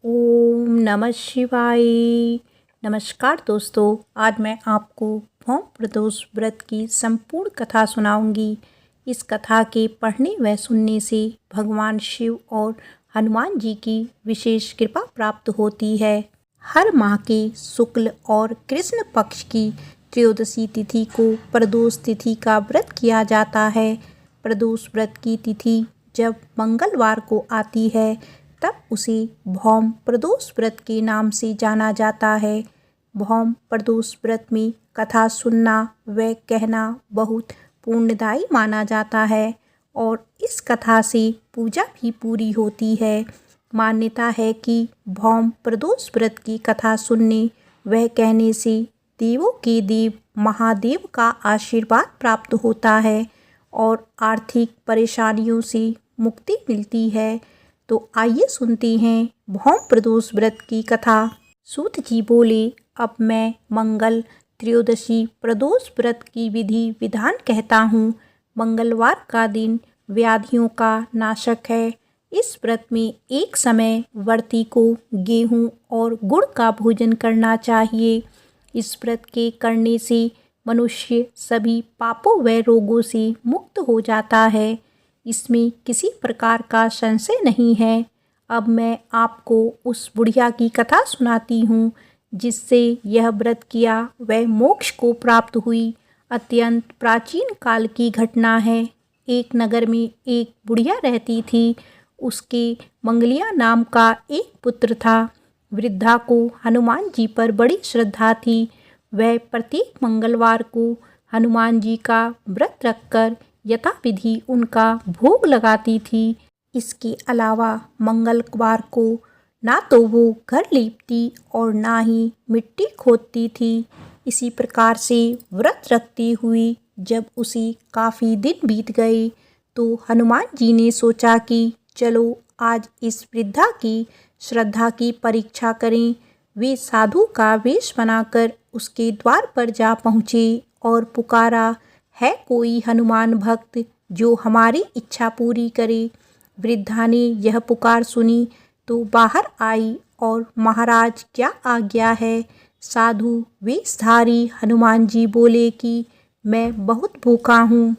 ओम नमः शिवाय। नमस्कार दोस्तों, आज मैं आपको भौम प्रदोष व्रत की संपूर्ण कथा सुनाऊंगी। इस कथा के पढ़ने व सुनने से भगवान शिव और हनुमान जी की विशेष कृपा प्राप्त होती है। हर माह के शुक्ल और कृष्ण पक्ष की त्रयोदशी तिथि को प्रदोष तिथि का व्रत किया जाता है। प्रदोष व्रत की तिथि जब मंगलवार को आती है तब उसे भौम प्रदोष व्रत के नाम से जाना जाता है। भौम प्रदोष व्रत में कथा सुनना व कहना बहुत पुण्यदायी माना जाता है और इस कथा से पूजा भी पूरी होती है। मान्यता है कि भौम प्रदोष व्रत की कथा सुनने व कहने से देवों के देव महादेव का आशीर्वाद प्राप्त होता है और आर्थिक परेशानियों से मुक्ति मिलती है। तो आइए सुनते हैं भौम प्रदोष व्रत की कथा। सूत जी बोले, अब मैं मंगल त्रयोदशी प्रदोष व्रत की विधि विधान कहता हूँ। मंगलवार का दिन व्याधियों का नाशक है। इस व्रत में एक समय व्रती को गेहूँ और गुड़ का भोजन करना चाहिए। इस व्रत के करने से मनुष्य सभी पापों व रोगों से मुक्त हो जाता है। इसमें किसी प्रकार का संशय नहीं है। अब मैं आपको उस बुढ़िया की कथा सुनाती हूँ जिससे यह व्रत किया वह मोक्ष को प्राप्त हुई। अत्यंत प्राचीन काल की घटना है। एक नगर में एक बुढ़िया रहती थी। उसके मंगलिया नाम का एक पुत्र था। वृद्धा को हनुमान जी पर बड़ी श्रद्धा थी। वह प्रत्येक मंगलवार को हनुमान जी का व्रत रखकर यथाविधि उनका भोग लगाती थी। इसके अलावा मंगलवार को ना तो वो घर लीपती और ना ही मिट्टी खोदती थी। इसी प्रकार से व्रत रखती हुई जब उसे काफ़ी दिन बीत गए तो हनुमान जी ने सोचा कि चलो आज इस वृद्धा की श्रद्धा की परीक्षा करें। वे साधु का वेश बनाकर उसके द्वार पर जा पहुँचे और पुकारा, है कोई हनुमान भक्त जो हमारी इच्छा पूरी करे। वृद्धा ने यह पुकार सुनी तो बाहर आई और महाराज क्या आज्ञा है। साधु वेशधारी हनुमान जी बोले कि मैं बहुत भूखा हूँ,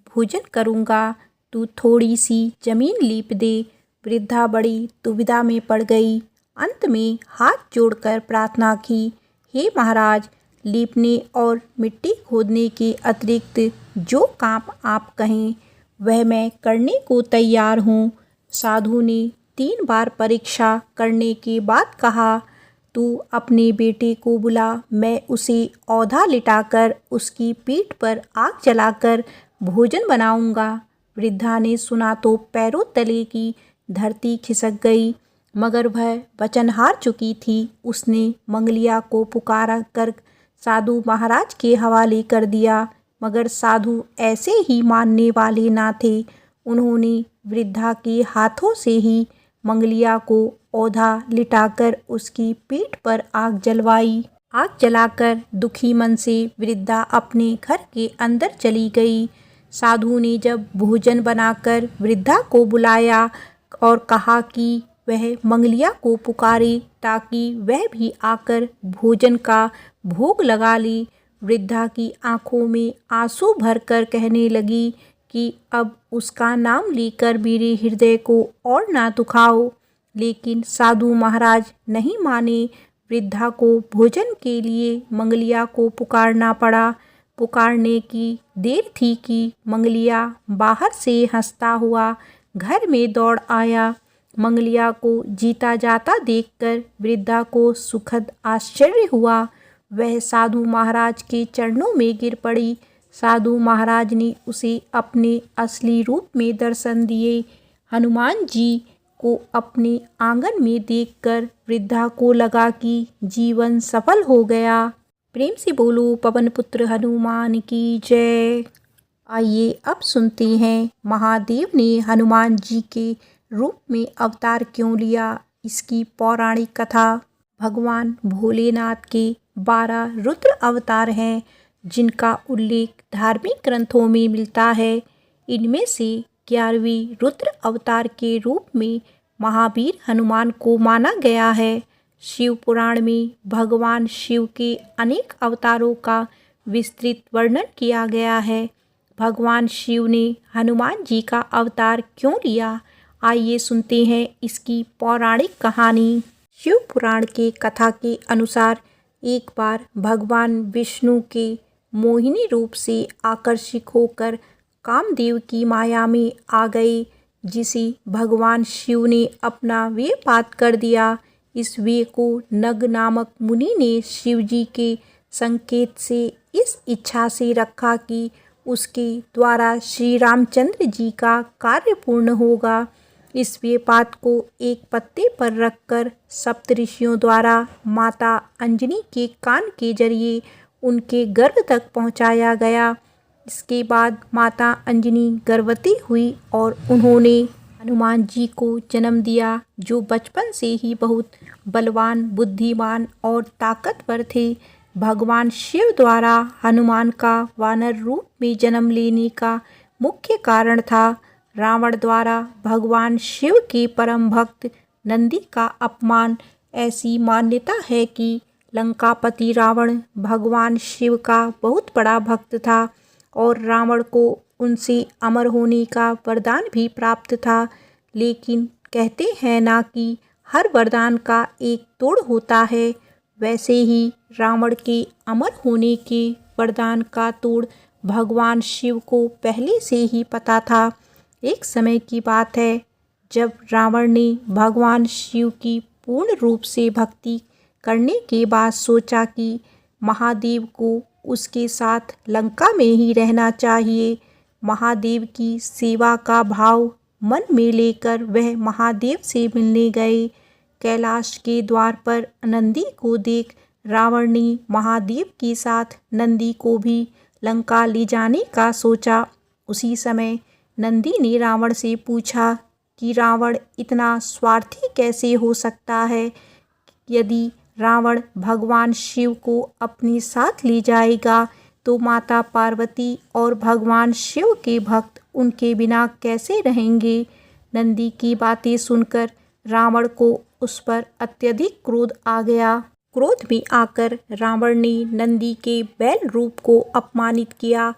भोजन करूँगा, तू थोड़ी सी जमीन लीप दे। वृद्धा बड़ी दुविधा में पड़ गई। अंत में हाथ जोड़कर प्रार्थना की, हे महाराज, लीपने और मिट्टी खोदने के अतिरिक्त जो काम आप कहें वह मैं करने को तैयार हूँ। साधु ने 3 बार परीक्षा करने के बाद कहा, तू अपने बेटे को बुला, मैं उसे औधा लिटाकर उसकी पीठ पर आग जलाकर भोजन बनाऊंगा। वृद्धा ने सुना तो पैरों तले की धरती खिसक गई, मगर वह वचन हार चुकी थी। उसने मंगलिया को पुकारा कर साधु महाराज के हवाले कर दिया, मगर साधु ऐसे ही मानने वाले ना थे। उन्होंने वृद्धा के हाथों से ही मंगलिया को औधा लिटाकर उसकी पीठ पर आग जलवाई। आग जलाकर दुखी मन से वृद्धा अपने घर के अंदर चली गई। साधु ने जब भोजन बनाकर वृद्धा को बुलाया और कहा कि वह मंगलिया को पुकारे ताकि वह भी आकर भोजन का भोग लगा ले, वृद्धा की आंखों में आंसू भरकर कहने लगी कि अब उसका नाम लेकर मेरे हृदय को और ना दुखाओ। लेकिन साधु महाराज नहीं माने। वृद्धा को भोजन के लिए मंगलिया को पुकारना पड़ा। पुकारने की देर थी कि मंगलिया बाहर से हंसता हुआ घर में दौड़ आया। मंगलिया को जीता जाता देखकर वृद्धा को सुखद आश्चर्य हुआ। वह साधु महाराज के चरणों में गिर पड़ी। साधु महाराज ने उसे अपने असली रूप में दर्शन दिए। हनुमान जी को अपने आंगन में देखकर वृद्धा को लगा कि जीवन सफल हो गया। प्रेम से बोलो पवन पुत्र हनुमान की जय। आइए अब सुनते हैं महादेव ने हनुमान जी के रूप में अवतार क्यों लिया, इसकी पौराणिक कथा। भगवान भोलेनाथ के 12 रुद्र अवतार हैं जिनका उल्लेख धार्मिक ग्रंथों में मिलता है। इनमें से 11वें रुद्र अवतार के रूप में महावीर हनुमान को माना गया है। शिव पुराण में भगवान शिव के अनेक अवतारों का विस्तृत वर्णन किया गया है। भगवान शिव ने हनुमान जी का अवतार क्यों लिया, आइए सुनते हैं इसकी पौराणिक कहानी। शिव पुराण के कथा के अनुसार एक बार भगवान विष्णु के मोहिनी रूप से आकर्षित होकर कामदेव की माया में आ गए, जिसे भगवान शिव ने अपना वेह पात कर दिया। इस वेह को नग नामक मुनि ने शिव जी के संकेत से इस इच्छा से रखा कि उसके द्वारा श्री रामचंद्र जी का कार्य पूर्ण होगा। इस वेहपात को एक पत्ते पर रखकर सप्तऋषियों द्वारा माता अंजनी के कान के जरिए उनके गर्भ तक पहुंचाया गया। इसके बाद माता अंजनी गर्भवती हुई और उन्होंने हनुमान जी को जन्म दिया, जो बचपन से ही बहुत बलवान, बुद्धिमान और ताकतवर थे। भगवान शिव द्वारा हनुमान का वानर रूप में जन्म लेने का मुख्य कारण था रावण द्वारा भगवान शिव के परम भक्त नंदी का अपमान। ऐसी मान्यता है कि लंकापति रावण भगवान शिव का बहुत बड़ा भक्त था और रावण को उनसे अमर होने का वरदान भी प्राप्त था। लेकिन कहते हैं ना कि हर वरदान का एक तोड़ होता है, वैसे ही रावण के अमर होने के वरदान का तोड़ भगवान शिव को पहले से ही पता था। एक समय की बात है जब रावण ने भगवान शिव की पूर्ण रूप से भक्ति करने के बाद सोचा कि महादेव को उसके साथ लंका में ही रहना चाहिए। महादेव की सेवा का भाव मन में लेकर वह महादेव से मिलने गए। कैलाश के द्वार पर नंदी को देख रावण ने महादेव के साथ नंदी को भी लंका ले जाने का सोचा। उसी समय नंदी ने रावण से पूछा कि रावण इतना स्वार्थी कैसे हो सकता है। यदि रावण भगवान शिव को अपने साथ ले जाएगा तो माता पार्वती और भगवान शिव के भक्त उनके बिना कैसे रहेंगे। नंदी की बातें सुनकर रावण को उस पर अत्यधिक क्रोध आ गया। क्रोध में आकर रावण ने नंदी के बैल रूप को अपमानित किया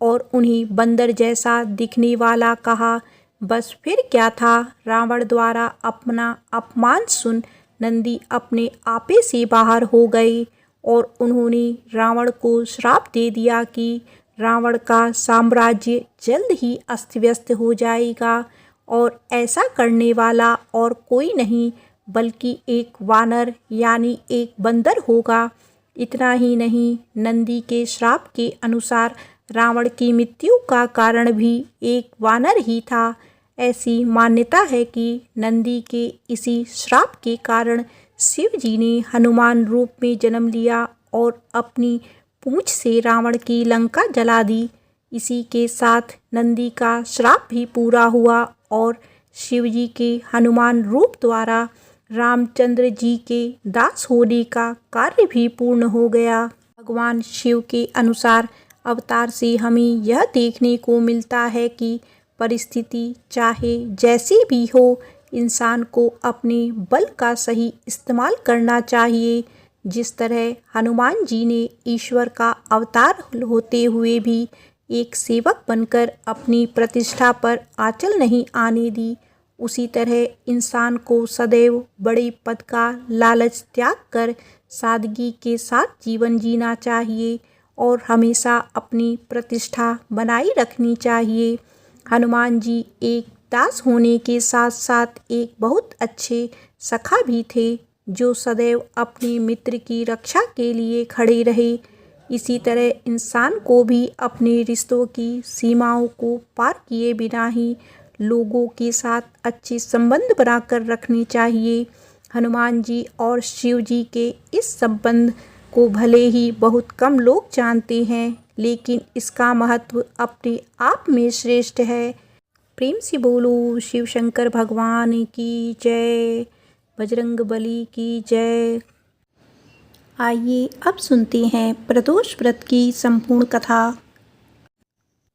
और उन्हें बंदर जैसा दिखने वाला कहा। बस फिर क्या था, रावण द्वारा अपना अपमान सुन नंदी अपने आपे से बाहर हो गए और उन्होंने रावण को श्राप दे दिया कि रावण का साम्राज्य जल्द ही अस्त व्यस्त हो जाएगा और ऐसा करने वाला और कोई नहीं बल्कि एक वानर यानी एक बंदर होगा। इतना ही नहीं, नंदी के श्राप के अनुसार रावण की मृत्यु का कारण भी एक वानर ही था। ऐसी मान्यता है कि नंदी के इसी श्राप के कारण शिव जी ने हनुमान रूप में जन्म लिया और अपनी पूंछ से रावण की लंका जला दी। इसी के साथ नंदी का श्राप भी पूरा हुआ और शिव जी के हनुमान रूप द्वारा रामचंद्र जी के दास होने का कार्य भी पूर्ण हो गया। भगवान शिव के अनुसार अवतार से हमें यह देखने को मिलता है कि परिस्थिति चाहे जैसी भी हो, इंसान को अपने बल का सही इस्तेमाल करना चाहिए। जिस तरह हनुमान जी ने ईश्वर का अवतार होते हुए भी एक सेवक बनकर अपनी प्रतिष्ठा पर आंचल नहीं आने दी, उसी तरह इंसान को सदैव बड़े पद का लालच त्याग कर सादगी के साथ जीवन जीना चाहिए और हमेशा अपनी प्रतिष्ठा बनाए रखनी चाहिए। हनुमान जी एक दास होने के साथ साथ एक बहुत अच्छे सखा भी थे, जो सदैव अपने मित्र की रक्षा के लिए खड़े रहे। इसी तरह इंसान को भी अपने रिश्तों की सीमाओं को पार किए बिना ही लोगों के साथ अच्छे संबंध बनाकर रखने चाहिए। हनुमान जी और शिव जी के इस संबंध को भले ही बहुत कम लोग जानते हैं, लेकिन इसका महत्व अपने आप में श्रेष्ठ है। प्रेम से बोलो शिव शंकर भगवान की जय, बजरंग बली की जय। आइए अब सुनते हैं प्रदोष व्रत की संपूर्ण कथा।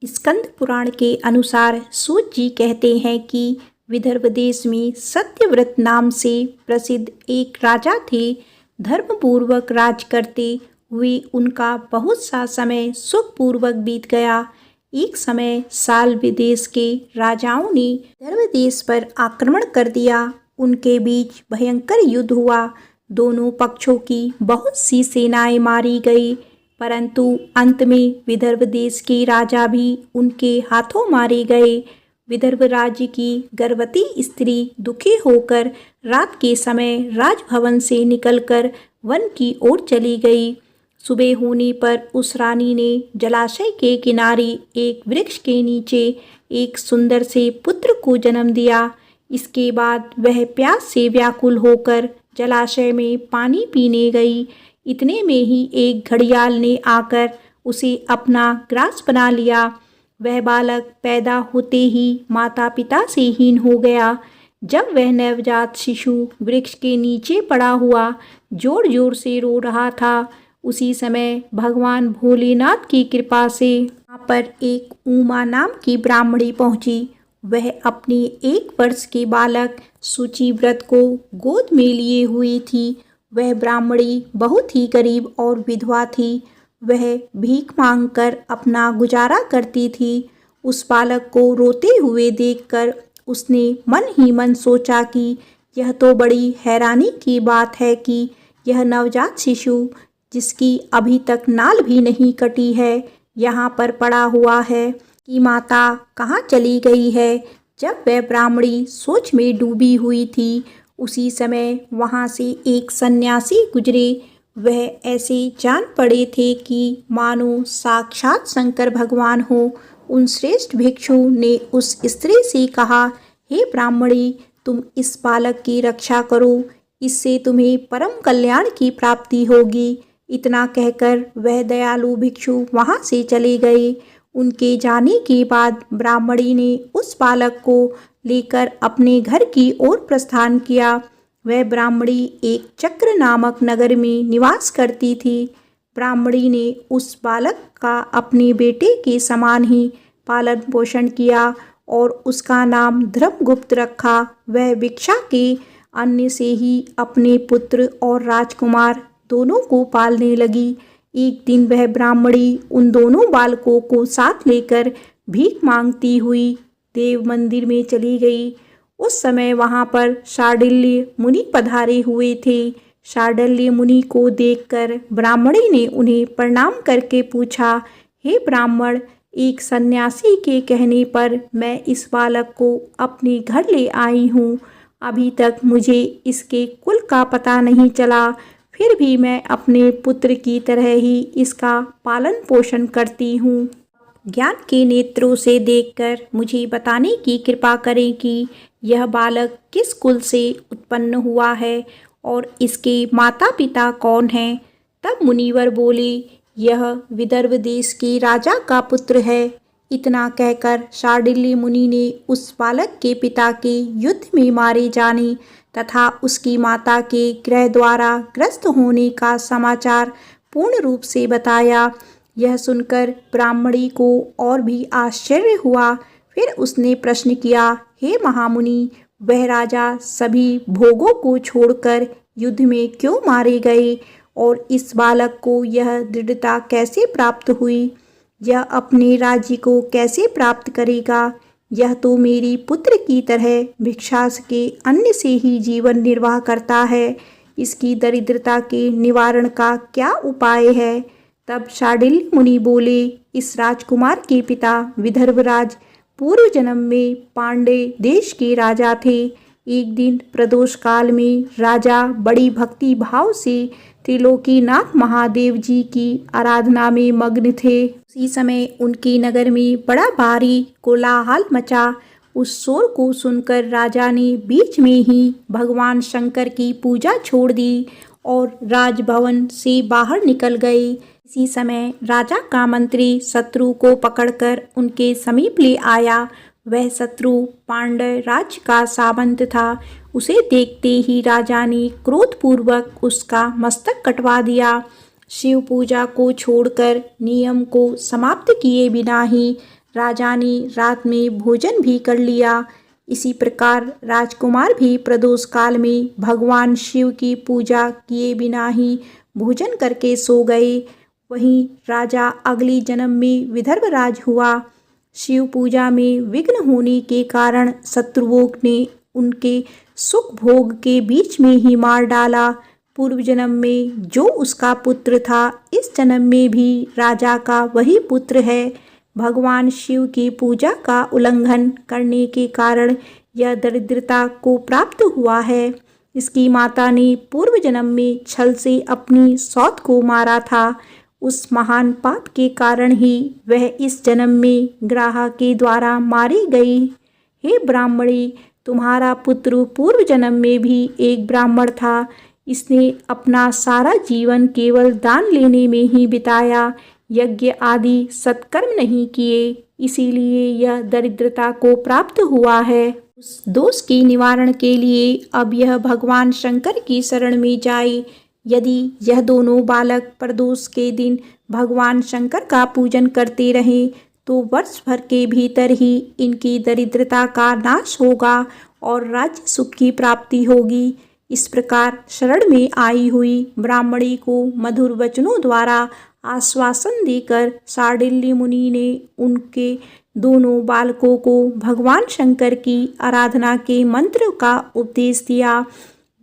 स्कंद पुराण के अनुसार सूत जी कहते हैं कि विदर्भ देश में सत्यव्रत नाम से प्रसिद्ध एक राजा थे। धर्मपूर्वक राज करते हुए उनका बहुत सा समय सुखपूर्वक बीत गया। एक समय साल विदेश के राजाओं ने विदर्भ देश पर आक्रमण कर दिया। उनके बीच भयंकर युद्ध हुआ। दोनों पक्षों की बहुत सी सेनाएं मारी गई, परंतु अंत में विदर्भ देश के राजा भी उनके हाथों मारे गए। विदर्भ राज्य की गर्भवती स्त्री दुखी होकर रात के समय राजभवन से निकलकर वन की ओर चली गई। सुबह होने पर उस रानी ने जलाशय के किनारे एक वृक्ष के नीचे एक सुंदर से पुत्र को जन्म दिया। इसके बाद वह प्यास से व्याकुल होकर जलाशय में पानी पीने गई। इतने में ही एक घड़ियाल ने आकर उसे अपना ग्रास बना लिया। वह बालक पैदा होते ही माता पिता से हीन हो गया। जब वह नवजात शिशु वृक्ष के नीचे पड़ा हुआ जोर जोर से रो रहा था, उसी समय भगवान भोलेनाथ की कृपा से वहाँ पर एक उमा नाम की ब्राह्मणी पहुँची। वह अपने 1 वर्ष के बालक शुचिव्रत को गोद में लिए हुई थी। वह ब्राह्मणी बहुत ही गरीब और विधवा थी। वह भीख मांगकर अपना गुजारा करती थी। उस बालक को रोते हुए देखकर उसने मन ही मन सोचा कि यह तो बड़ी हैरानी की बात है कि यह नवजात शिशु, जिसकी अभी तक नाल भी नहीं कटी है, यहाँ पर पड़ा हुआ है कि माता कहाँ चली गई है। जब वह ब्राह्मणी सोच में डूबी हुई थी, उसी समय वहाँ से एक सन्यासी गुजरे। वह ऐसे जान पड़े थे कि मानो साक्षात शंकर भगवान हो। उन श्रेष्ठ भिक्षु ने उस स्त्री से कहा, हे ब्राह्मणी, तुम इस बालक की रक्षा करो, इससे तुम्हें परम कल्याण की प्राप्ति होगी। इतना कहकर वह दयालु भिक्षु वहाँ से चले गए। उनके जाने के बाद ब्राह्मणी ने उस बालक को लेकर अपने घर की ओर प्रस्थान किया। वह ब्राह्मणी एक चक्र नामक नगर में निवास करती थी। ब्राह्मणी ने उस बालक का अपने बेटे के समान ही पालन पोषण किया और उसका नाम धर्मगुप्त रखा। वह भिक्षा के अन्न से ही अपने पुत्र और राजकुमार दोनों को पालने लगी। एक दिन वह ब्राह्मणी उन दोनों बालकों को साथ लेकर भीख मांगती हुई देव मंदिर में चली गई। उस समय वहाँ पर शार्दुल्य मुनि पधारे हुए थे। शार्दुल्य मुनि को देखकर ब्राह्मणी ने उन्हें प्रणाम करके पूछा, हे ब्राह्मण, एक सन्यासी के कहने पर मैं इस बालक को अपने घर ले आई हूँ। अभी तक मुझे इसके कुल का पता नहीं चला, फिर भी मैं अपने पुत्र की तरह ही इसका पालन पोषण करती हूँ। ज्ञान के नेत्रों से देखकर मुझे बताने की कृपा करें कि यह बालक किस कुल से उत्पन्न हुआ है और इसके माता पिता कौन हैं। तब मुनिवर बोले, यह विदर्भ देश के राजा का पुत्र है। इतना कहकर शार्दुल्य मुनि ने उस बालक के पिता के युद्ध में मारे जाने तथा उसकी माता के ग्रह द्वारा ग्रस्त होने का समाचार पूर्ण रूप से बताया। यह सुनकर ब्राह्मणी को और भी आश्चर्य हुआ। फिर उसने प्रश्न किया, हे महामुनि, वह राजा सभी भोगों को छोड़कर युद्ध में क्यों मारे गए और इस बालक को यह दृढ़ता कैसे प्राप्त हुई? यह अपने राज्य को कैसे प्राप्त करेगा? यह तो मेरी पुत्र की तरह भिक्षा के अन्न से ही जीवन निर्वाह करता है। इसकी दरिद्रता के निवारण का क्या उपाय है? तब शार्दुल्य मुनि बोले, इस राजकुमार के पिता विदर्भराज पूर्व जन्म में पांड्य देश के राजा थे। एक दिन प्रदोष काल में राजा बड़ी भक्ति भाव से त्रिलोकीनाथ महादेव जी की आराधना में मग्न थे। उसी समय उनके नगर में बड़ा भारी कोलाहल मचा। उस शोर को सुनकर राजा ने बीच में ही भगवान शंकर की पूजा छोड़ दी और राजभवन से बाहर निकल गए। इसी समय राजा का मंत्री शत्रु को पकड़कर उनके समीप ले आया। वह शत्रु पांड्य राज्य का सामंत था। उसे देखते ही राजा ने क्रोधपूर्वक उसका मस्तक कटवा दिया। शिव पूजा को छोड़कर नियम को समाप्त किए बिना ही राजा ने रात में भोजन भी कर लिया। इसी प्रकार राजकुमार भी प्रदोष काल में भगवान शिव की पूजा किए बिना ही भोजन करके सो गए। वहीं राजा अगले जन्म में विदर्भराज हुआ। शिव पूजा में विघ्न होने के कारण शत्रुओं ने उनके सुख भोग के बीच में ही मार डाला। पूर्व जन्म में जो उसका पुत्र था, इस जन्म में भी राजा का वही पुत्र है। भगवान शिव की पूजा का उल्लंघन करने के कारण यह दरिद्रता को प्राप्त हुआ है। इसकी माता ने पूर्व जन्म में छल से अपनी सौत को मारा था। उस महान पाप के कारण ही वह इस जन्म में ग्राह के द्वारा मारी गई। हे ब्राह्मणी, तुम्हारा पुत्र पूर्व जन्म में भी एक ब्राह्मण था। इसने अपना सारा जीवन केवल दान लेने में ही बिताया, यज्ञ आदि सत्कर्म नहीं किए, इसीलिए यह दरिद्रता को प्राप्त हुआ है। उस दोष के निवारण के लिए अब यह भगवान शंकर की शरण में जाए। यदि यह दोनों बालक प्रदोष के दिन भगवान शंकर का पूजन करते रहें तो वर्ष भर के भीतर ही इनकी दरिद्रता का नाश होगा और राज्य सुख की प्राप्ति होगी। इस प्रकार शरण में आई हुई ब्राह्मणी को मधुर वचनों द्वारा आश्वासन देकर शांडिल्य मुनि ने उनके दोनों बालकों को भगवान शंकर की आराधना के मंत्र का उपदेश दिया।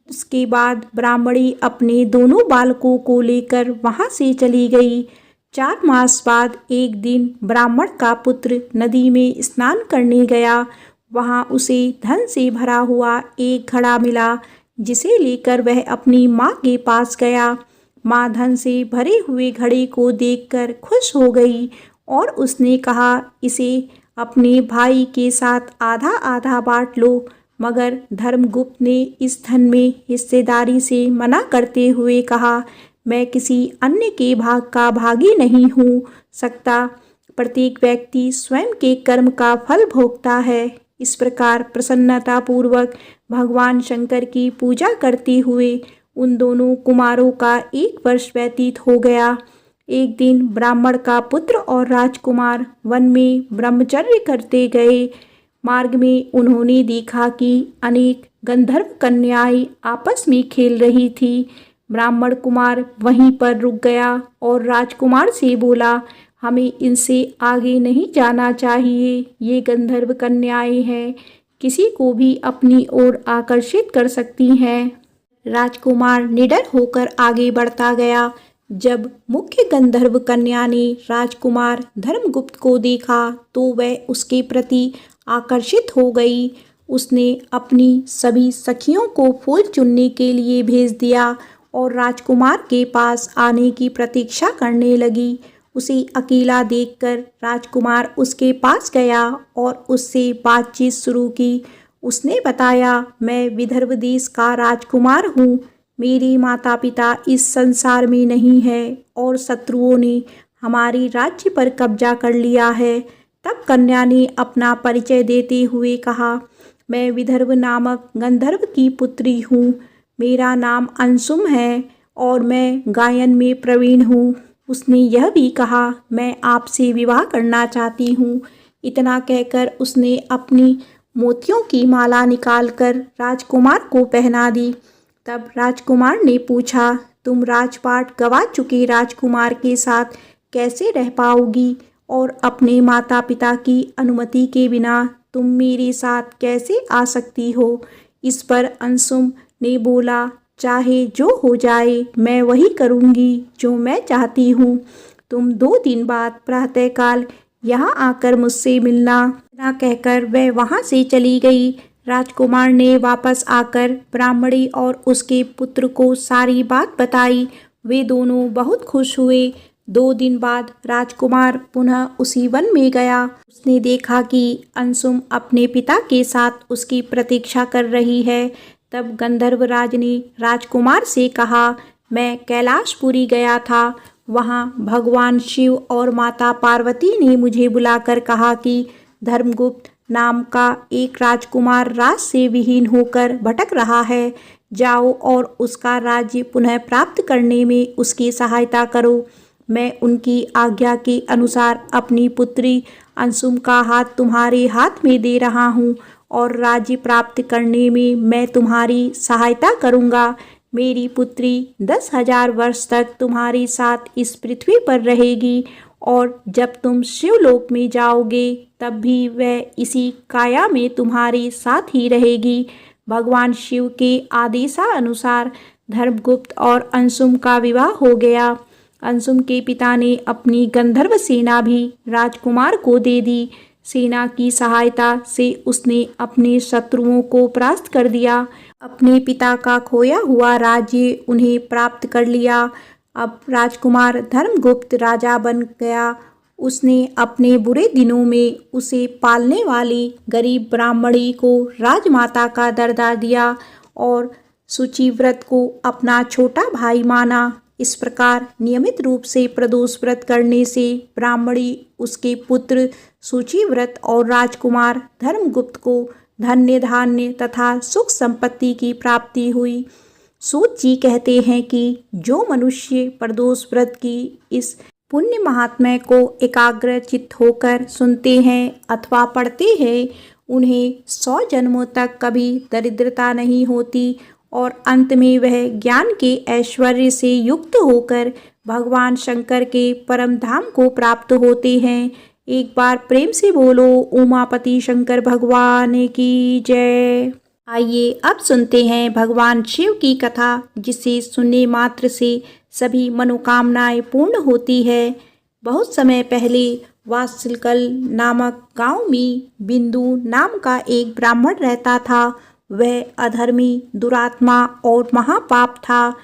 उसके बाद ब्राह्मणी अपने दोनों बालकों को लेकर वहां से चली गई। 4 मास बाद एक दिन ब्राह्मण का पुत्र नदी में स्नान करने गया। वहां उसे धन से भरा हुआ एक घड़ा मिला, जिसे लेकर वह अपनी माँ के पास गया। माँ धन से भरे हुए घड़े को देखकर खुश हो गई और उसने कहा, इसे अपने भाई के साथ आधा आधा बांट लो। मगर धर्मगुप्त ने इस धन में हिस्सेदारी से मना करते हुए कहा, मैं किसी अन्य के भाग का भागी नहीं हो सकता। प्रत्येक व्यक्ति स्वयं के कर्म का फल भोगता है। इस प्रकार प्रसन्नतापूर्वक भगवान शंकर की पूजा करते हुए उन दोनों कुमारों का 1 वर्ष व्यतीत हो गया। एक दिन ब्राह्मण का पुत्र और राजकुमार वन में ब्रह्मचर्य करते गए। मार्ग में उन्होंने देखा कि अनेक गंधर्व कन्याएं आपस में खेल रही थी। ब्राह्मण कुमार वहीं पर रुक गया और राजकुमार से बोला, हमें इनसे आगे नहीं जाना चाहिए। ये गंधर्व कन्याएं हैं, किसी को भी अपनी ओर आकर्षित कर सकती हैं। राजकुमार निडर होकर आगे बढ़ता गया। जब मुख्य गंधर्व कन्या ने राजकुमार धर्मगुप्त को देखा तो वह उसके प्रति आकर्षित हो गई। उसने अपनी सभी सखियों को फूल चुनने के लिए भेज दिया और राजकुमार के पास आने की प्रतीक्षा करने लगी। उसे अकेला देखकर राजकुमार उसके पास गया और उससे बातचीत शुरू की। उसने बताया, मैं विदर्भ देश का राजकुमार हूँ। मेरे माता पिता इस संसार में नहीं है और शत्रुओं ने हमारे राज्य पर कब्जा कर लिया है। तब कन्या ने अपना परिचय देते हुए कहा, मैं विदर्भ नामक गंधर्व की पुत्री हूँ। मेरा नाम अंशुम है और मैं गायन में प्रवीण हूँ। उसने यह भी कहा, मैं आपसे विवाह करना चाहती हूँ। इतना कहकर उसने अपनी मोतियों की माला निकालकर राजकुमार को पहना दी। तब राजकुमार ने पूछा, तुम राजपाट गवा चुके राजकुमार के साथ कैसे रह पाओगी और अपने माता पिता की अनुमति के बिना तुम मेरे साथ कैसे आ सकती हो? इस पर अंशुम ने बोला, चाहे जो हो जाए मैं वही करूँगी जो मैं चाहती हूँ। तुम 2 दिन बाद प्रातःकाल यहाँ आकर मुझसे मिलना। इतना कहकर वह वहाँ से चली गई। राजकुमार ने वापस आकर ब्राह्मणी और उसके पुत्र को सारी बात बताई। वे दोनों बहुत खुश हुए। 2 दिन बाद राजकुमार पुनः उसी वन में गया। उसने देखा कि अंशुम अपने पिता के साथ उसकी प्रतीक्षा कर रही है। तब गंधर्वराज ने राजकुमार से कहा, मैं कैलाशपुरी गया था। वहाँ भगवान शिव और माता पार्वती ने मुझे बुलाकर कहा कि धर्मगुप्त नाम का एक राजकुमार राज से विहीन होकर भटक रहा है। जाओ और उसका राज्य पुनः प्राप्त करने में उसकी सहायता करो। मैं उनकी आज्ञा के अनुसार अपनी पुत्री अंशुम का हाथ तुम्हारे हाथ में दे रहा हूँ और राज्य प्राप्त करने में मैं तुम्हारी सहायता करूँगा। मेरी पुत्री 10,000 वर्ष तक तुम्हारे साथ इस पृथ्वी पर रहेगी और जब तुम शिवलोक में जाओगे तब भी वह इसी काया में तुम्हारे साथ ही रहेगी। भगवान शिव के आदेशानुसार धर्मगुप्त और अंशुम का विवाह हो गया। अंशुम के पिता ने अपनी गंधर्व सेना भी राजकुमार को दे दी। सेना की सहायता से उसने अपने शत्रुओं को परास्त कर दिया। अपने पिता का खोया हुआ राज्य उन्हें प्राप्त कर लिया। अब राजकुमार धर्मगुप्त राजा बन गया। उसने अपने बुरे दिनों में उसे पालने वाली गरीब ब्राह्मणी को राजमाता का दर्जा दिया और शुचिव्रत को अपना छोटा भाई माना। इस प्रकार नियमित रूप से प्रदोष व्रत करने से ब्राह्मणी उसके पुत्र शुचिव्रत और राजकुमार धर्मगुप्त को धन्य धान्य तथा सुख संपत्ति की प्राप्ति हुई। सूत जी कहते हैं कि जो मनुष्य प्रदोष व्रत की इस पुण्य महात्म्य को एकाग्र चित्त होकर सुनते हैं अथवा पढ़ते हैं, उन्हें 100 जन्मों तक कभी दरिद्रता नहीं होती और अंत में वह ज्ञान के ऐश्वर्य से युक्त होकर भगवान शंकर के परम धाम को प्राप्त होते हैं। एक बार प्रेम से बोलो उमापति शंकर भगवान की जय। आइए अब सुनते हैं भगवान शिव की कथा, जिसे सुनने मात्र से सभी मनोकामनाएं पूर्ण होती है। बहुत समय पहले वात्सलकल नामक गांव में बिंदु नाम का एक ब्राह्मण रहता था। वह अधर्मी, दुरात्मा और महापाप था।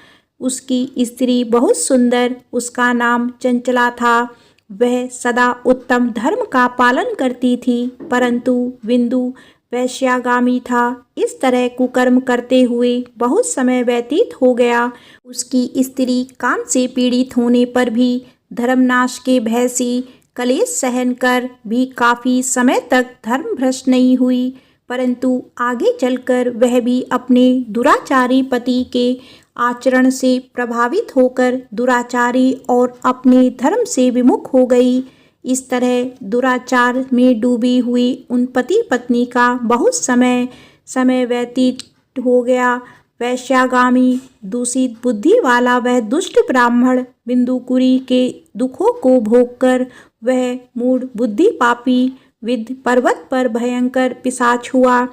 उसकी स्त्री बहुत सुंदर, उसका नाम चंचला था। वह सदा उत्तम धर्म का पालन करती थी, परंतु बिंदु वैश्यागामी था। इस तरह कुकर्म करते हुए बहुत समय व्यतीत हो गया। उसकी स्त्री काम से पीड़ित होने पर भी धर्मनाश के भय से कलेश सहन कर भी काफी समय तक धर्म भ्रष्ट नहीं हुई, परंतु आगे चलकर वह भी अपने दुराचारी पति के आचरण से प्रभावित होकर दुराचारी और अपने धर्म से विमुख हो गई। इस तरह दुराचार में डूबी हुई उन पति पत्नी का बहुत समय व्यतीत हो गया। वैश्यागामी दूषित बुद्धि वाला वह दुष्ट ब्राह्मण बिंदुकुरी के दुखों को भोगकर वह मूढ़ बुद्धि पापी विद पर्वत पर भयंकर पिशाच हुआ।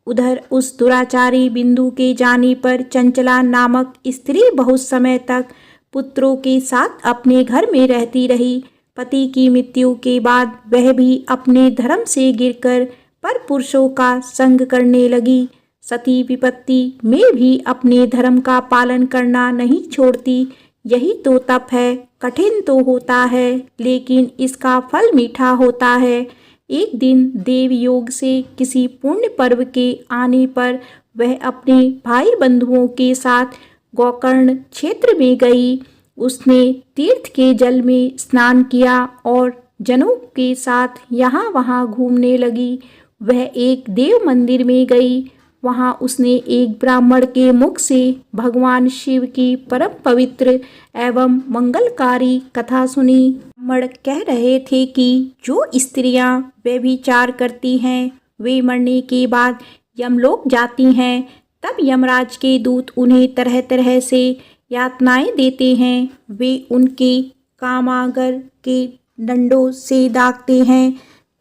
उधर उस दुराचारी बिंदु के जाने पर चंचला नामक स्त्री बहुत समय तक पुत्रों के साथ अपने घर में रहती रही। पति की मृत्यु के बाद वह भी अपने धर्म से गिरकर पर पुरुषों का संग करने लगी। सती विपत्ति में भी अपने धर्म का पालन करना नहीं छोड़ती। यही तो तप है। कठिन तो होता है, लेकिन इसका फल मीठा होता है। एक दिन देव योग से किसी पुण्य पर्व के आने पर वह अपने भाई बंधुओं के साथ गोकर्ण क्षेत्र में गई। उसने तीर्थ के जल में स्नान किया और जनों के साथ यहाँ वहाँ घूमने लगी। वह एक देव मंदिर में गई। वहाँ उसने एक ब्राह्मण के मुख से भगवान शिव की परम पवित्र एवं मंगलकारी कथा सुनी। ब्राह्मण कह रहे थे कि जो स्त्रियां व्यभिचार करती हैं वे मरने के बाद यमलोक जाती हैं। तब यमराज के दूत उन्हें तरह तरह से यातनाएं देते हैं। वे उनके कामागर के डंडों से दागते हैं,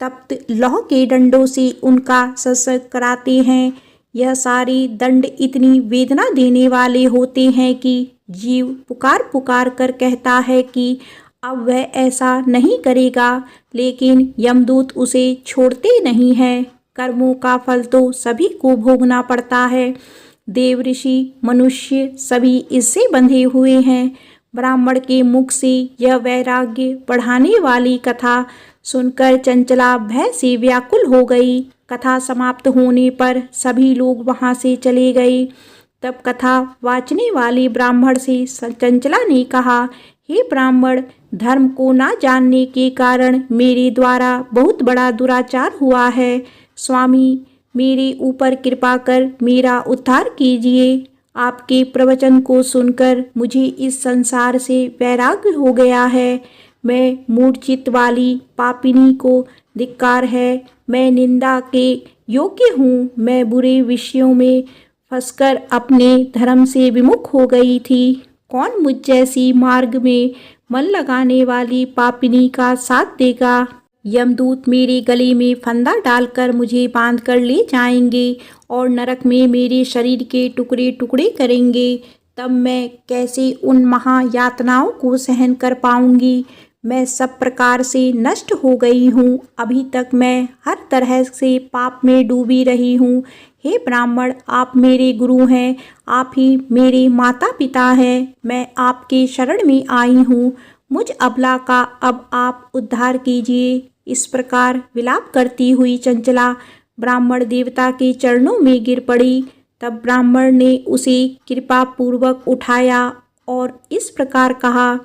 तप्त लौह के डंडों से उनका संस्कार कराते हैं। यह सारे दंड इतनी वेदना देने वाले होते हैं कि जीव पुकार पुकार कर कहता है कि अब वह ऐसा नहीं करेगा, लेकिन यमदूत उसे छोड़ते नहीं हैं। कर्मों का फल तो सभी को भोगना पड़ता है। देव, ऋषि, मनुष्य सभी इससे बंधे हुए हैं। ब्राह्मण के मुख से यह वैराग्य बढ़ाने वाली कथा सुनकर चंचला भय से व्याकुल हो गई। कथा समाप्त होने पर सभी लोग वहां से चले गए। तब कथा वाचने वाले ब्राह्मण से चंचला ने कहा, हे ब्राह्मण, धर्म को ना जानने के कारण मेरे द्वारा बहुत बड़ा दुराचार हुआ है। स्वामी, मेरे ऊपर कृपा कर मेरा उद्धार कीजिए। आपके प्रवचन को सुनकर मुझे इस संसार से वैराग्य हो गया है। मैं मूढ़चित्त वाली पापिनी को धिक्कार है। मैं निंदा के योग्य हूँ। मैं बुरे विषयों में फंसकर अपने धर्म से विमुख हो गई थी। कौन मुझ जैसी मार्ग में मन लगाने वाली पापिनी का साथ देगा? यमदूत मेरे गले में फंदा डालकर मुझे बांध कर ले जाएंगे और नरक में मेरे शरीर के टुकड़े टुकड़े करेंगे। तब मैं कैसे उन महायातनाओं को सहन कर पाऊंगी? मैं सब प्रकार से नष्ट हो गई हूँ। अभी तक मैं हर तरह से पाप में डूबी रही हूँ। हे ब्राह्मण, आप मेरे गुरु हैं, आप ही मेरे माता पिता हैं। मैं आपके शरण में आई हूँ। मुझ अबला का अब आप उद्धार कीजिए। इस प्रकार विलाप करती हुई चंचला ब्राह्मण देवता के चरणों में गिर पड़ी। तब ब्राह्मण ने उसे कृपा पूर्वक उठाया और इस प्रकार कहा,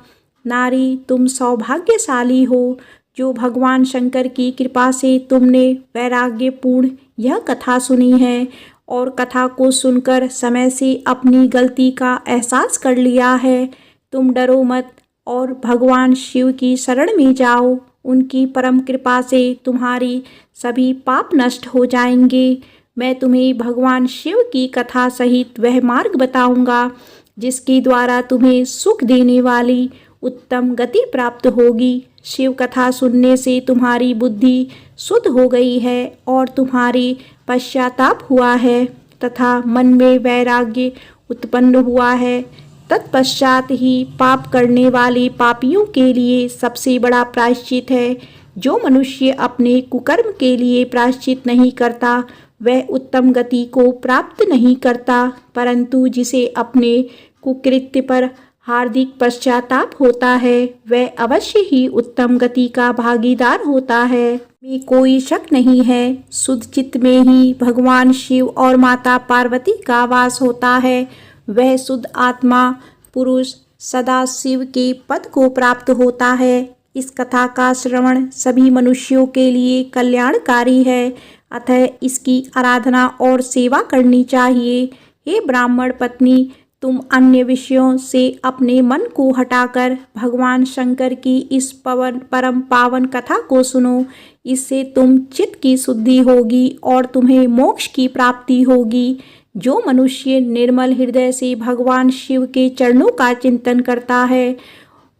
नारी, तुम सौभाग्यशाली हो जो भगवान शंकर की कृपा से तुमने वैराग्यपूर्ण यह कथा सुनी है और कथा को सुनकर समय से अपनी गलती का एहसास कर लिया है। तुम डरो मत और भगवान शिव की शरण में जाओ। उनकी परम कृपा से तुम्हारी सभी पाप नष्ट हो जाएंगे। मैं तुम्हें भगवान शिव की कथा सहित वह मार्ग बताऊंगा जिसके द्वारा तुम्हें सुख देने वाली उत्तम गति प्राप्त होगी। शिव कथा सुनने से तुम्हारी बुद्धि शुद्ध हो गई है और तुम्हारी पश्चाताप हुआ है तथा मन में वैराग्य उत्पन्न हुआ है। तत्पश्चात ही पाप करने वाले पापियों के लिए सबसे बड़ा प्रायश्चित है। जो मनुष्य अपने कुकर्म के लिए प्रायश्चित नहीं करता वह उत्तम गति को प्राप्त नहीं करता, परंतु जिसे अपने कुकृत्य पर हार्दिक पश्चाताप होता है वह अवश्य ही उत्तम गति का भागीदार होता है। में कोई शक नहीं है, शुद्ध चित्त में ही भगवान शिव और माता पार्वती का वास होता है। वह शुद्ध आत्मा पुरुष सदा शिव के पद को प्राप्त होता है। इस कथा का श्रवण सभी मनुष्यों के लिए कल्याणकारी है, अतः इसकी आराधना और सेवा करनी चाहिए। हे ब्राह्मण पत्नी, तुम अन्य विषयों से अपने मन को हटाकर भगवान शंकर की इस परम पावन कथा को सुनो। इससे तुम चित्त की शुद्धि होगी और तुम्हें मोक्ष की प्राप्ति होगी। जो मनुष्य निर्मल हृदय से भगवान शिव के चरणों का चिंतन करता है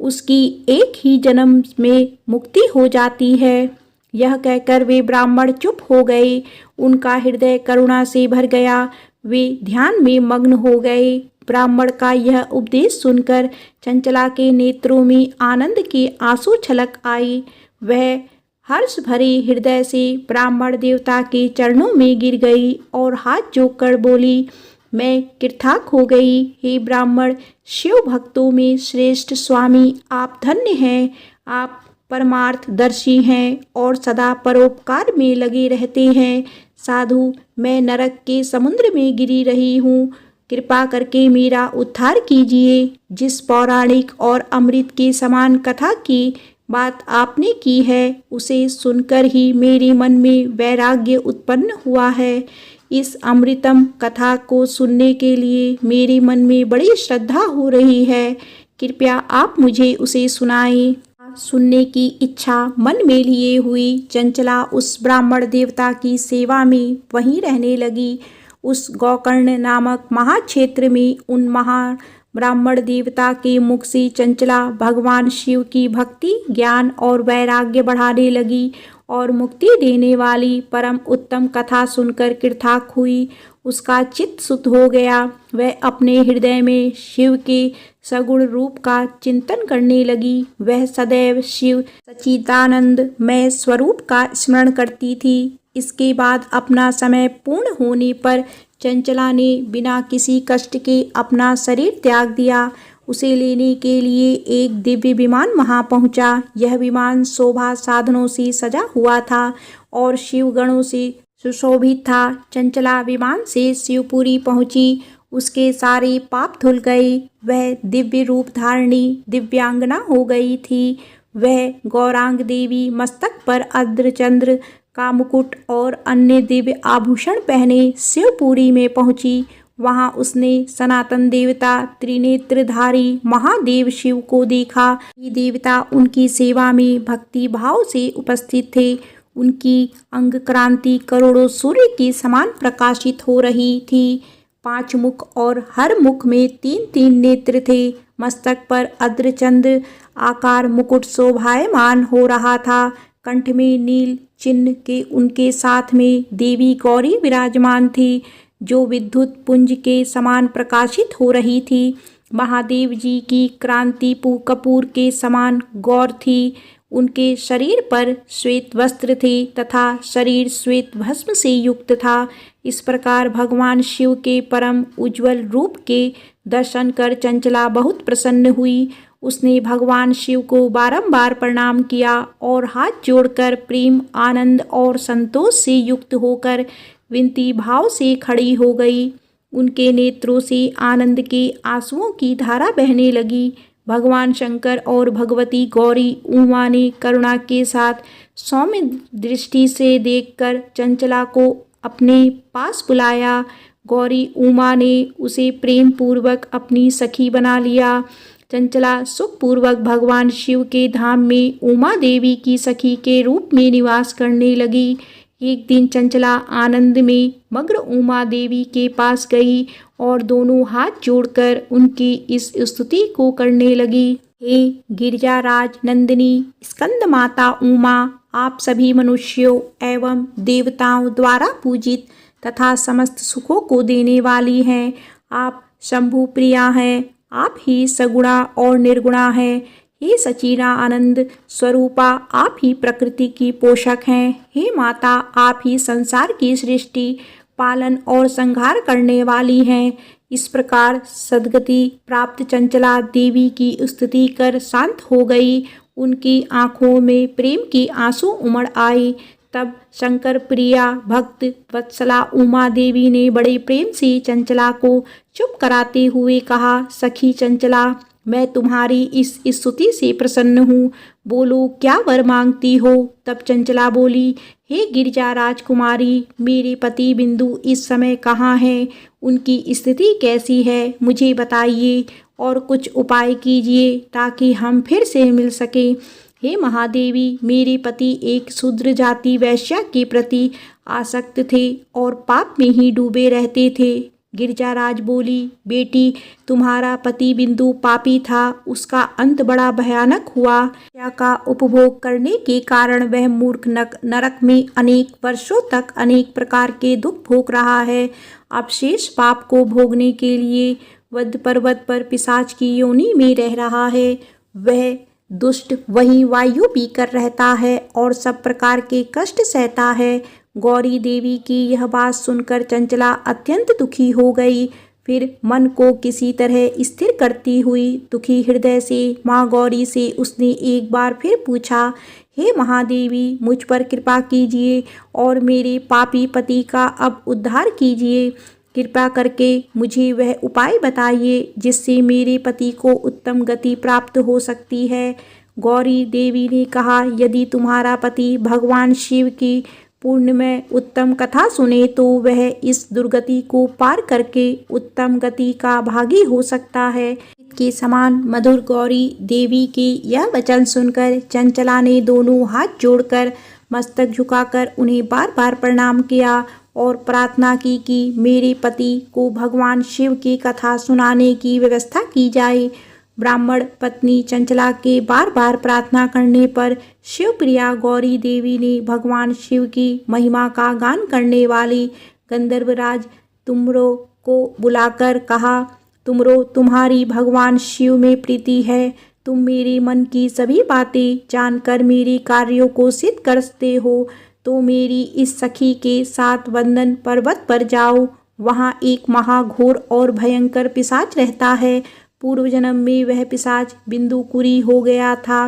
उसकी एक ही जन्म में मुक्ति हो जाती है। यह कहकर वे ब्राह्मण चुप हो गए। उनका हृदय करुणा से भर गया। वे ध्यान में मग्न हो गए। ब्राह्मण का यह उपदेश सुनकर चंचला के नेत्रों में आनंद के आंसू छलक आई। वह हर्ष भरे हृदय से ब्राह्मण देवता के चरणों में गिर गई और हाथ जोड़कर बोली, मैं कृतार्थ हो गई। हे ब्राह्मण, शिव भक्तों में श्रेष्ठ स्वामी आप धन्य हैं। आप परमार्थदर्शी हैं और सदा परोपकार में लगे रहते हैं। साधु, मैं नरक के समुद्र में गिरी रही हूँ, कृपा करके मेरा उद्धार कीजिए। जिस पौराणिक और अमृत के समान कथा की बात आपने की है उसे सुनकर ही मेरे मन में वैराग्य उत्पन्न हुआ है। इस अमृतम कथा को सुनने के लिए मेरे मन में बड़ी श्रद्धा हो रही है। कृपया आप मुझे उसे सुनाएं। सुनने की इच्छा मन में लिए हुई चंचला उस ब्राह्मण देवता की सेवा में वहीं रहने लगी। उस गोकर्ण नामक महाक्षेत्र में उन महान ब्राह्मण देवता के मुख से चंचला भगवान शिव की भक्ति, ज्ञान और वैराग्य बढ़ाने लगी और मुक्ति देने वाली परम उत्तम कथा सुनकर कृतार्थ हुई। उसका चित्त शुद्ध हो गया। वह अपने हृदय में शिव के सगुण रूप का चिंतन करने लगी। वह सदैव शिव सच्चिदानंदमय स्वरूप का स्मरण करती थी। इसके बाद अपना समय पूर्ण होने पर चंचला ने बिना किसी कष्ट के अपना शरीर त्याग दिया। उसे लेने के लिए एक दिव्य विमान वहां पहुंचा। यह विमान शोभा साधनों से सजा हुआ था और शिवगणों से सुशोभित था। चंचला विमान से शिवपुरी पहुंची। उसके सारे पाप धुल गए। वह दिव्य रूप धारणी दिव्यांगना हो गई थी। वह गौरांग देवी मस्तक पर अर्धचंद्र का मुकुट और अन्य दिव्य आभूषण पहने शिवपुरी में पहुंची। वहां उसने सनातन देवता त्रिनेत्रधारी महादेव शिव को देखा। ये देवता उनकी सेवा में भक्ति भाव से उपस्थित थे। उनकी अंग क्रांति करोड़ों सूर्य के समान प्रकाशित हो रही थी। 5 मुख और हर मुख में 3-3 नेत्र थे। मस्तक पर अर्धचंद्र आकार मुकुट शोभायमान हो रहा था। कंठ में नील चिन्ह के उनके साथ में देवी गौरी विराजमान थी, जो विद्युत पुंज के समान प्रकाशित हो रही थी। महादेव जी की क्रांति कपूर के समान गौर थी। उनके शरीर पर श्वेत वस्त्र थे तथा शरीर श्वेत भस्म से युक्त था। इस प्रकार भगवान शिव के परम उज्ज्वल रूप के दर्शन कर चंचला बहुत प्रसन्न हुई। उसने भगवान शिव को बारंबार प्रणाम किया और हाथ जोड़कर प्रेम, आनंद और संतोष से युक्त होकर विनती भाव से खड़ी हो गई। उनके नेत्रों से आनंद के आंसुओं की धारा बहने लगी। भगवान शंकर और भगवती गौरी उमा ने करुणा के साथ सौम्य दृष्टि से देखकर चंचला को अपने पास बुलाया। गौरी उमा ने उसे प्रेम पूर्वक अपनी सखी बना लिया। चंचला सुखपूर्वक भगवान शिव के धाम में उमा देवी की सखी के रूप में निवास करने लगी। एक दिन चंचला आनंद में मग्न उमा देवी के पास गई और दोनों हाथ जोड़कर उनकी इस स्तुति को करने लगी। हे गिरिजाराज नंदिनी स्कंद माता उमा, आप सभी मनुष्यों एवं देवताओं द्वारा पूजित तथा समस्त सुखों को देने वाली हैं। आप शंभु प्रिया हैं। आप ही सगुणा और निर्गुणा हैं। हे सचीना आनंद स्वरूपा, आप ही प्रकृति की पोषक हैं। हे माता, आप ही संसार की सृष्टि, पालन और संहार करने वाली हैं। इस प्रकार सद्गति प्राप्त चंचला देवी की स्तुति कर शांत हो गई। उनकी आंखों में प्रेम के आंसू उमड़ आए। तब शंकर प्रिया भक्त वत्सला उमा देवी ने बड़े प्रेम से चंचला को चुप कराते हुए कहा, सखी चंचला, मैं तुम्हारी इस स्तुति से प्रसन्न हूँ। बोलो क्या वर मांगती हो। तब चंचला बोली, हे गिरिजा राजकुमारी, मेरे पति बिंदु इस समय कहाँ हैं? उनकी स्थिति कैसी है, मुझे बताइए और कुछ उपाय कीजिए ताकि हम फिर से मिल सकें। हे महादेवी, मेरे पति एक शूद्र जाति वैश्या के प्रति आसक्त थे और पाप में ही डूबे रहते थे। गिरिजाराज बोली, बेटी, तुम्हारा पति बिंदु पापी था। उसका अंत बड़ा भयानक हुआ। हत्या का उपभोग करने के कारण वह मूर्ख नरक में अनेक वर्षों तक अनेक प्रकार के दुख भोग रहा है। अब शेष पाप को भोगने के लिए वध पर्वत पर पिशाच की योनि में रह रहा है। वह दुष्ट वहीं वायु पीकर रहता है और सब प्रकार के कष्ट सहता है। गौरी देवी की यह बात सुनकर चंचला अत्यंत दुखी हो गई। फिर मन को किसी तरह स्थिर करती हुई दुखी हृदय से माँ गौरी से उसने एक बार फिर पूछा, हे महादेवी, मुझ पर कृपा कीजिए और मेरे पापी पति का अब उद्धार कीजिए। कृपा करके मुझे वह उपाय बताइए जिससे मेरे पति को उत्तम गति प्राप्त हो सकती है। गौरी देवी ने कहा, यदि तुम्हारा पति भगवान शिव की पूर्णमय उत्तम कथा सुने तो वह इस दुर्गति को पार करके उत्तम गति का भागी हो सकता है। के समान मधुर गौरी देवी के यह वचन सुनकर चंचला ने दोनों हाथ जोड़कर मस्तक झुकाकर उन्हें बार बार प्रणाम किया और प्रार्थना की कि मेरे पति को भगवान शिव की कथा सुनाने की व्यवस्था की जाए। ब्राह्मण पत्नी चंचला के बार बार प्रार्थना करने पर शिवप्रिया गौरी देवी ने भगवान शिव की महिमा का गान करने वाली गंधर्वराज तुमरो को बुलाकर कहा, तुमरो, तुम्हारी भगवान शिव में प्रीति है। तुम मेरे मन की सभी बातें जानकर मेरे कार्यों को सिद्ध करते हो तो मेरी इस सखी के साथ वंदन पर्वत पर जाओ। वहाँ एक महाघोर और भयंकर पिशाच रहता है। पूर्व जन्म में वह पिशाच बिंदुकुरी हो गया था।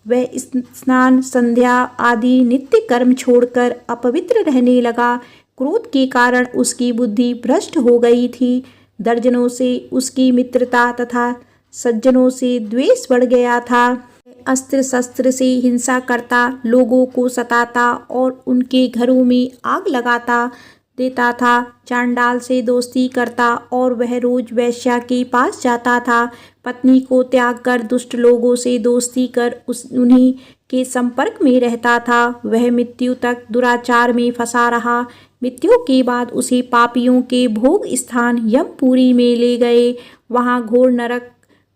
वह स्नान संध्या आदि नित्य कर्म छोड़कर अपवित्र रहने लगा। क्रोध के कारण उसकी बुद्धि भ्रष्ट हो गई थी। दर्जनों से उसकी मित्रता तथा सज्जनों से द्वेष बढ़ गया था। अस्त्र शस्त्र से हिंसा करता, लोगों को सताता और उनके घरों में आग लगाता देता था। चांडाल से दोस्ती करता और वह रोज वैश्या के पास जाता था। पत्नी को त्याग कर दुष्ट लोगों से दोस्ती कर उन्हीं के संपर्क में रहता था वह मृत्यु तक दुराचार में फंसा रहा। मृत्यु के बाद उसे पापियों के भोग स्थान यमपुरी में ले गए। वहाँ घोर नरक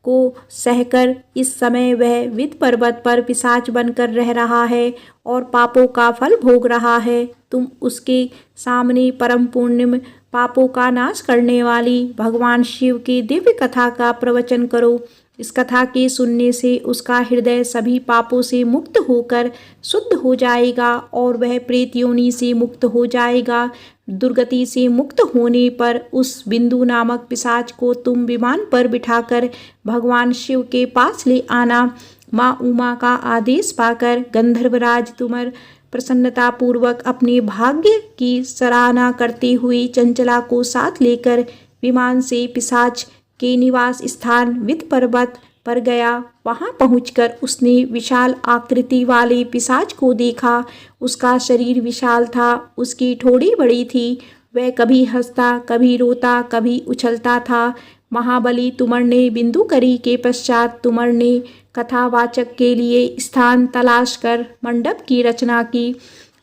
को सहकर इस समय वह विंध्य पर्वत पर पिशाच बनकर रह रहा है और पापों का फल भोग रहा है। तुम उसके सामने परम पुण्य पापों का नाश करने वाली भगवान शिव की दिव्य कथा का प्रवचन करो। इस कथा के सुनने से उसका हृदय सभी पापों से मुक्त होकर शुद्ध हो जाएगा और वह प्रेत योनि से मुक्त हो जाएगा। दुर्गति से मुक्त होने पर उस बिंदु नामक पिशाच को तुम विमान पर बिठाकर भगवान शिव के पास ले आना। माँ उमा का आदेश पाकर गंधर्वराज तुमर प्रसन्नता पूर्वक अपने भाग्य की सराहना करते हुए चंचला को साथ लेकर विमान से पिशाच के निवास स्थान विंध्य पर्वत पर गया। वहां पहुंचकर उसने विशाल आकृति वाले पिशाच को देखा। उसका शरीर विशाल था, उसकी ठोड़ी बड़ी थी। वह कभी हंसता, कभी रोता, कभी उछलता था। महाबली तुमर ने बिंदुकरी के पश्चात तुमर ने कथावाचक के लिए स्थान तलाश कर मंडप की रचना की।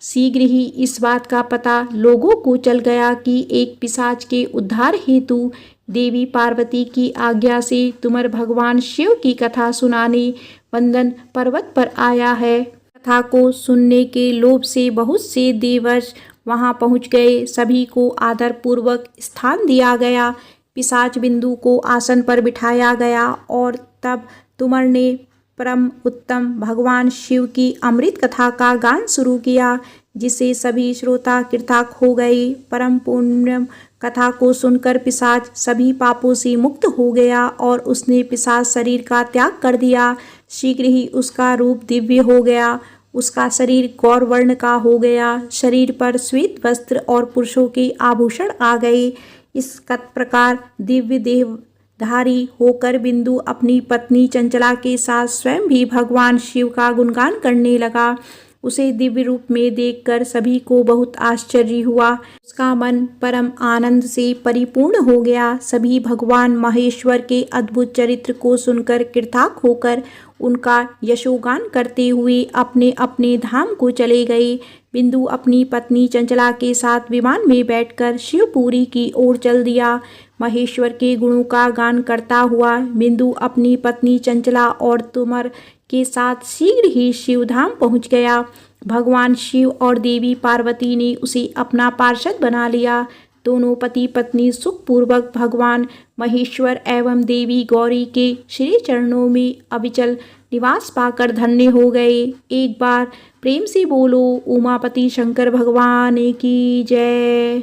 शीघ्र ही इस बात का पता लोगों को चल गया कि एक पिशाच के उद्धार हेतु देवी पार्वती की आज्ञा से तुमर भगवान शिव की कथा सुनाने वंदन पर्वत पर आया है। कथा को सुनने के लोभ से बहुत से देवर्ष वहां पहुंच गए। सभी को आदर पूर्वक स्थान दिया गया। पिशाच बिंदु को आसन पर बिठाया गया और तब तुमर ने परम उत्तम भगवान शिव की अमृत कथा का गान शुरू किया, जिसे सभी श्रोता कृतार्थ हो गए। परम पुण्य कथा को सुनकर पिशाच सभी पापों से मुक्त हो गया और उसने पिशाच शरीर का त्याग कर दिया। शीघ्र ही उसका रूप दिव्य हो गया। उसका शरीर गौर वर्ण का हो गया। शरीर पर श्वेत वस्त्र और पुरुषों के आभूषण आ गए। इस प्रकार दिव्य देहधारी होकर बिंदु अपनी पत्नी चंचला के साथ स्वयं भी भगवान शिव का गुणगान करने लगा। उसे दिव्य रूप में देखकर सभी को बहुत आश्चर्य हुआ। उसका मन परम आनंद से परिपूर्ण हो गया। सभी भगवान महेश्वर के अद्भुत चरित्र को सुनकर कृतार्थ होकर उनका यशोगान करते हुए अपने अपने धाम को चले गए। बिंदु अपनी पत्नी चंचला के साथ विमान में बैठकर शिवपुरी की ओर चल दिया। महेश्वर के गुणों का गान करता हुआ बिंदु अपनी पत्नी चंचला और तुमर के साथ शीघ्र ही शिवधाम पहुंच गया। भगवान शिव और देवी पार्वती ने उसे अपना पार्षद बना लिया। दोनों पति पत्नी सुखपूर्वक भगवान महेश्वर एवं देवी गौरी के श्री चरणों में अविचल निवास पाकर धन्य हो गए। एक बार प्रेम से बोलो उमापति शंकर भगवान की जय।